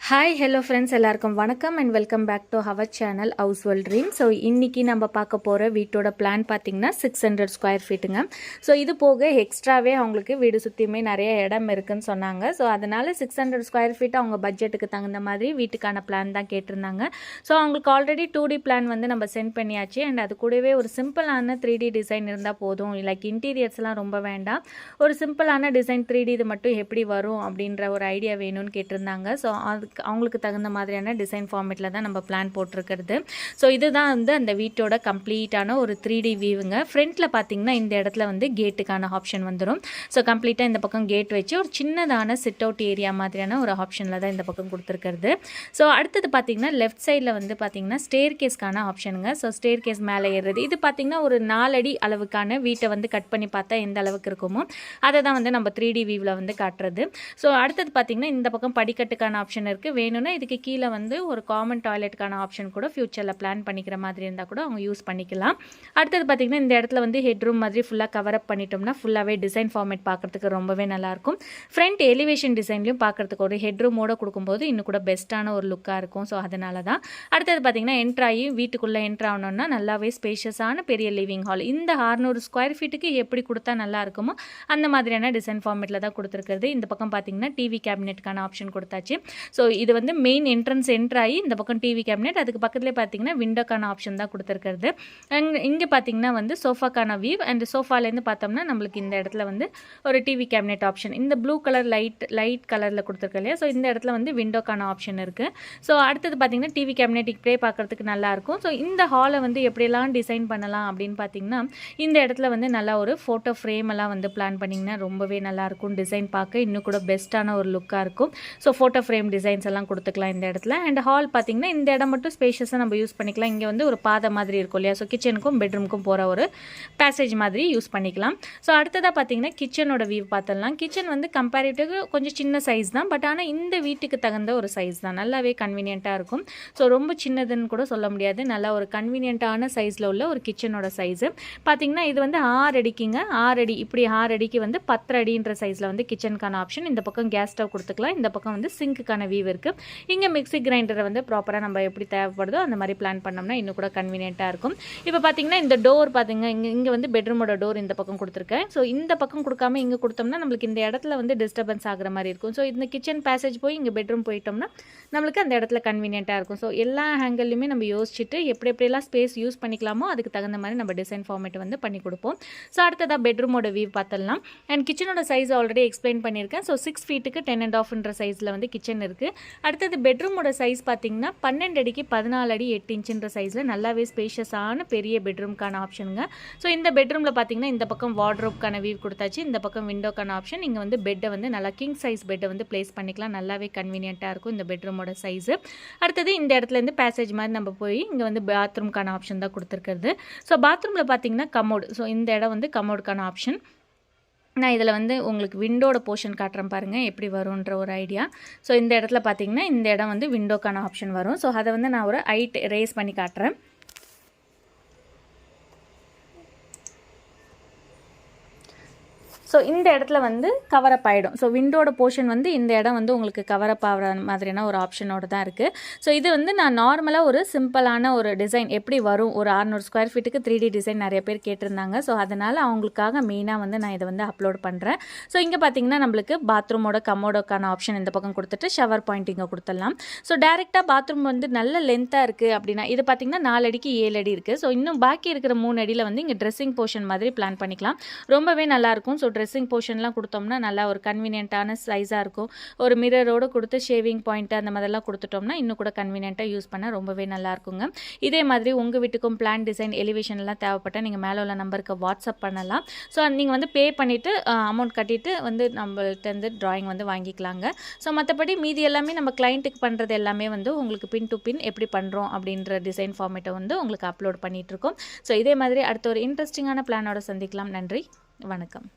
Hi hello friends, எல்லாருக்கும் வணக்கம் and welcome back to our channel House World Dream. So இன்றைக்கி நம்ம பார்க்க போகிற வீட்டோட பிளான் பார்த்திங்கன்னா 600 ஸ்கொயர் ஃபீட்டுங்க. ஸோ இது போக எக்ஸ்ட்ராவே அவங்களுக்கு வீடு சுற்றியுமே நிறைய இடம் இருக்குதுன்னு சொன்னாங்க. ஸோ அதனால் 600 ஸ்கொயர் ஃபீட் அவங்க பட்ஜெட்டுக்கு தகுந்த மாதிரி வீட்டுக்கான பிளான் தான் கேட்டிருந்தாங்க. ஸோ அவங்களுக்கு ஆல்ரெடி 2D பிளான் வந்து நம்ம சென்ட் பண்ணியாச்சு. அண்ட் அது கூடவே ஒரு சிம்பிளான 3D டிசைன் இருந்தால் போதும், லைக் இன்டீரியர்ஸ்லாம் ரொம்ப வேண்டாம், ஒரு சிம்பிளான டிசைன் 3D இது மட்டும் எப்படி வரும் அப்படின்ற ஒரு ஐடியா வேணும்னு கேட்டிருந்தாங்க. ஸோ அவங்களுக்கு தகுந்த மாதிரியான டிசைன் ஃபார்மேட்டில் தான் நம்ம பிளான் போட்டிருக்கிறது. ஸோ இதுதான் வந்து அந்த வீட்டோட கம்ப்ளீட்டான ஒரு 3D வியூவுங்க. ஃப்ரண்ட்டில் பார்த்தீங்கன்னா இந்த இடத்துல வந்து கேட்டுக்கான ஆப்ஷன் வந்துடும். ஸோ கம்ப்ளீட்டாக இந்த பக்கம் கேட் வச்சு ஒரு சின்னதான சிட் அவுட் ஏரியா மாதிரியான ஒரு ஆப்ஷனில் தான் இந்த பக்கம் கொடுத்துருக்கிறது. ஸோ அடுத்தது பார்த்தீங்கன்னா லெஃப்ட் சைடில் வந்து பார்த்தீங்கன்னா ஸ்டேர் கேஸ்க்கான ஆப்ஷனுங்க. ஸோ ஸ்டேர் கேஸ் மேலே ஏறுறது, இது பார்த்தீங்கன்னா ஒரு 4 அடி அளவுக்கான வீட்டை வந்து கட் பண்ணி பார்த்தா எந்த அளவுக்கு இருக்குமோ அதை தான் வந்து நம்ம 3D வியூவில் வந்து காட்டுறது. ஸோ அடுத்தது பார்த்தீங்கன்னா இந்த பக்கம் படிக்கட்டுக்கான ஆப்ஷன் இருக்குது. வேணும்னா இதுக்கு கீழே வந்து ஒரு காமன் டாய்லெட்டுக்கான ஆப்ஷன் கூட ஃபியூச்சரில் பிளான் பண்ணிக்கிற மாதிரி இருந்தால் கூட அவங்க யூஸ் பண்ணிக்கலாம். அடுத்தது பார்த்திங்கன்னா இந்த இடத்துல வந்து ஹெட்ரூம் மாதிரி ஃபுல்லாக கவர் அப் பண்ணிட்டோம்னா ஃபுல்லாகவே டிசைன் ஃபார்மேட் பார்க்குறதுக்கு ரொம்பவே நல்லாயிருக்கும். ஃப்ரண்ட் எலிவேஷன் டிசைன்லையும் பார்க்குறதுக்கு ஒரு ஹெட்ரூமோடு கொடுக்கும்போது இன்னும் கூட பெஸ்ட்டான ஒரு லுக்காக இருக்கும். ஸோ அதனால தான். அடுத்தது பார்த்திங்கன்னா என்ட்ராகி வீட்டுக்குள்ளே என்ட்ரு ஆகணுன்னா நல்லாவே ஸ்பேஷியஸான பெரிய லிவிங் ஹால். இந்த 600 ஸ்கொயர் ஃபீட்டுக்கு எப்படி கொடுத்தா நல்லா இருக்குமோ அந்த மாதிரியான டிசைன் ஃபார்மேட்டில் தான் கொடுத்துருக்குறது. இந்த பக்கம் பார்த்திங்கன்னா டிவி கேபினெட்டுக்கான ஆப்ஷன் கொடுத்தாச்சு. ஸோ இது வந்து மெயின் என்ட்ரன்ஸ் என்ட்ராகி இந்த பக்கம் டிவி கேபினெட், அதுக்கு பக்கத்துலேயே பார்த்தீங்கன்னா விண்டோக்கான ஆப்ஷன் தான் கொடுத்துருக்கிறது. இங்கே பார்த்தீங்கன்னா வந்து சோஃபாக்கான வியூ, அண்ட் சோஃபாலேருந்து பார்த்தோம்னா நம்மளுக்கு இந்த இடத்துல வந்து ஒரு டிவி கேபினெட் ஆப்ஷன் இந்த ப்ளூ கலர் லைட் கலரில் கொடுத்துருக்கு இல்லையா. ஸோ இந்த இடத்துல வந்து விண்டோக்கான ஆப்ஷன் இருக்குது. ஸோ அடுத்தது பார்த்தீங்கன்னா டிவி கேபினெட் இப்படியே பார்க்குறதுக்கு நல்லாயிருக்கும். ஸோ இந்த ஹாலை வந்து எப்படியெல்லாம் டிசைன் பண்ணலாம் அப்படின்னு பார்த்தீங்கன்னா இந்த இடத்துல வந்து நல்லா ஒரு ஃபோட்டோ ஃப்ரேம் எல்லாம் வந்து பிளான் பண்ணிங்கன்னா ரொம்பவே நல்லாயிருக்கும். டிசைன் பார்க்க இன்னும் கூட பெஸ்ட்டான ஒரு லுக்காக இருக்கும். ஸோ ஃபோட்டோ ஃப்ரேம் டிசைன்ஸ் எல்லாம் கொடுத்துக்கலாம் இந்த இடத்துல. அண்ட் ஹால் பார்த்தீங்கன்னா இந்த இடம் மட்டும் ஸ்பேஷியஸாக நம்ம யூஸ் பண்ணிக்கலாம். இங்கே வந்து ஒரு பாதை மாதிரி இருக்கும் இல்லையா. ஸோ கிச்சனுக்கும் பெட்ரூமுக்கும் போகிற ஒரு பேசேஜ் மாதிரி யூஸ் பண்ணிக்கலாம். ஸோ அடுத்ததாக பார்த்தீங்கன்னா கிச்சனோட வியூ பார்த்துடலாம். கிச்சன் வந்து கம்பேரிட்டிவ் கொஞ்சம் சின்ன சைஸ் தான், பட் ஆனால் இந்த வீட்டுக்கு தகுந்த ஒரு சைஸ் தான், நல்லாவே கன்வீனியண்ட்டாக இருக்கும். ஸோ ரொம்ப சின்னதுன்னு கூட சொல்ல முடியாது, நல்லா ஒரு கன்வீனியண்ட்டான சைஸில் உள்ள ஒரு கிச்சனோட சைஸு பார்த்தீங்கன்னா இது வந்து 6 அடிக்குங்க. 6 அடி இப்படி 6 அடிக்கு வந்து 10 அடின்ற சைஸில் வந்து கிச்சனுக்கான ஆப்ஷன். இந்த பக்கம் கேஸ் ஸ்டவ் கொடுத்துக்கலாம், இந்த பக்கம் வந்து சிங்க்குக்கான வியூ இருக்குது. இங்கே மிக்ஸி கிரைண்டரை வந்து ப்ராப்பராக நம்ம எப்படி தேவைப்படுதோ அந்த மாதிரி பிளான் பண்ணோம்னா இன்னும் கூட கன்வீனியண்ட்டாக இருக்கும். இப்போ பார்த்தீங்கன்னா இந்த டோர் பார்த்தீங்க, இங்கே வந்து பெட்ரூமோட டோர் இந்த பக்கம் கொடுத்துருக்கேன். ஸோ இந்த பக்கம் கொடுக்காம இங்கே கொடுத்தோம்னா நம்மளுக்கு இந்த இடத்துல வந்து டிஸ்டர்பன்ஸ் ஆகிற மாதிரி இருக்கும். ஸோ இந்த கிச்சன் பேசேஜ் போய் இங்கே பெட்ரூம் போயிட்டோம்னா நம்மளுக்கு அந்த இடத்துல கன்வீனியண்ட்டாக இருக்கும். ஸோ எல்லா ஆங்கிள்லையுமே நம்ம யோசிச்சுட்டு எப்படியெல்லாம் ஸ்பேஸ் யூஸ் பண்ணிக்கலாமோ அதுக்கு தகுந்த மாதிரி நம்ம டிசைன் ஃபார்மேட் வந்து பண்ணி கொடுப்போம். ஸோ அடுத்ததாக பெட்ரூமோட வியூ பார்த்துடலாம். அண்ட் கிச்சனோட சைஸ் ஆல்ரெடி எக்ஸ்பிளைன் பண்ணியிருக்கேன். ஸோ 6 ஃபீட்டுக்கு 10.5 சைஸில் வந்து கிச்சன் இருக்குது. அடுத்தது பெட்ரூமோட சைஸ் பார்த்தீங்கன்னா 12 அடிக்கு 14 அடி 8 இன்ச்சுன்ற சைஸில் நல்லாவே ஸ்பேஷியஸான பெரிய பெட்ரூம்க்கான ஆப்ஷனுங்க. ஸோ இந்த பெட்ரூமில் பார்த்தீங்கன்னா இந்த பக்கம் வார்ட்ரோப்க்கான வியூ கொடுத்தாச்சு, இந்த பக்கம் விண்டோக்கான ஆப்ஷன். இங்கே வந்து பெட்டை வந்து நல்லா கிங் சைஸ் பெட்டை வந்து பிளேஸ் பண்ணிக்கலாம், நல்லாவே கன்வீனியண்ட்டாக இருக்கும் இந்த பெட்ரூமோட சைஸு. அடுத்தது இந்த இடத்துலேருந்து பேசேஜ் மாதிரி நம்ம போய் இங்கே வந்து பாத்ரூம்க்கான ஆப்ஷன் தான் கொடுத்துருக்கிறது. ஸோ பாத்ரூமில் பார்த்தீங்கன்னா கமோடு. ஸோ இந்த இடம் வந்து கமோடுக்கான ஆப்ஷன். நான் இதில் வந்து உங்களுக்கு விண்டோட போர்ஷன் காட்டுறேன் பாருங்கள் எப்படி வரும்ன்ற ஒரு ஐடியா. ஸோ இந்த இடத்துல பார்த்தீங்கன்னா இந்த இடம் வந்து விண்டோக்கான ஆப்ஷன் வரும். ஸோ அதை வந்து நான் ஒரு ஹைட் ரேஸ் பண்ணி காட்டுறேன். ஸோ இந்த இடத்துல வந்து கவரப் ஆகிடும். ஸோ விண்டோட போர்ஷன் வந்து இந்த இடம் வந்து உங்களுக்கு கவரப் ஆகிற மாதிரியான ஒரு ஆப்ஷனோடு தான் இருக்குது. ஸோ இது வந்து நான் நார்மலாக ஒரு சிம்பிளான ஒரு டிசைன் எப்படி வரும், ஒரு 600 ஸ்கொயர் ஃபீட்டுக்கு 3D டிசைன் நிறைய பேர் கேட்டிருந்தாங்க. ஸோ அதனால் அவங்களுக்காக மெயினாக வந்து நான் இதை வந்து அப்லோட் பண்ணுறேன். ஸோ இங்கே பார்த்தீங்கன்னா நம்மளுக்கு பாத்ரூமோட கமோடோக்கான ஆப்ஷன் இந்த பக்கம் கொடுத்துட்டு ஷவர் பாயிண்ட் இங்கே கொடுத்துடலாம். ஸோ டேரெக்டாக பாத்ரூம் வந்து நல்ல லென்த்தாக இருக்குது அப்படின்னா இது பார்த்திங்கன்னா 4 அடிக்கு 7 அடி இருக்குது. ஸோ இன்னும் பாக்கி இருக்கிற 3 அடியில் வந்து இங்கே ட்ரெஸ்ஸிங் போர்ஷன் மாதிரி பிளான் பண்ணிக்கலாம், ரொம்பவே நல்லாயிருக்கும். ஸோ ட்ரெஸ்ஸிங் போர்ஷன்லாம் கொடுத்தோம்னா நல்லா ஒரு கன்வீனியண்ட்டான சைஸாக இருக்கும். ஒரு மிரரோடு கொடுத்து ஷேவிங் பாயிண்ட் அந்த மாதிரிலாம் கொடுத்துட்டோம்னா இன்னும் கூட கன்வீனியண்ட்டாக யூஸ் பண்ண ரொம்பவே நல்லா இருக்குங்க. இதே மாதிரி உங்கள் வீட்டுக்கும் பிளான் டிசைன் எலிவேஷன்லாம் தேவைப்பட்டால் நீங்கள் மேலே உள்ள நம்பருக்கு வாட்ஸ்அப் பண்ணலாம். ஸோ நீங்கள் வந்து பே பண்ணிவிட்டு அமௌண்ட் கட்டிட்டு வந்து நம்மள்ட்ட வந்து ட்ராயிங் வந்து வாங்கிக்கலாங்க. ஸோ மற்றபடி மீதி எல்லாமே நம்ம கிளைண்ட்டுக்கு பண்ணுறது எல்லாமே வந்து உங்களுக்கு பின் டு பின் எப்படி பண்ணுறோம் அப்படின்ற டிசைன் ஃபார்மேட்டை வந்து உங்களுக்கு அப்லோட் பண்ணிகிட்ருக்கோம். ஸோ இதே மாதிரி அடுத்த ஒரு இன்ட்ரெஸ்டிங்கான பிளானோட சந்திக்கலாம். நன்றி, வணக்கம்.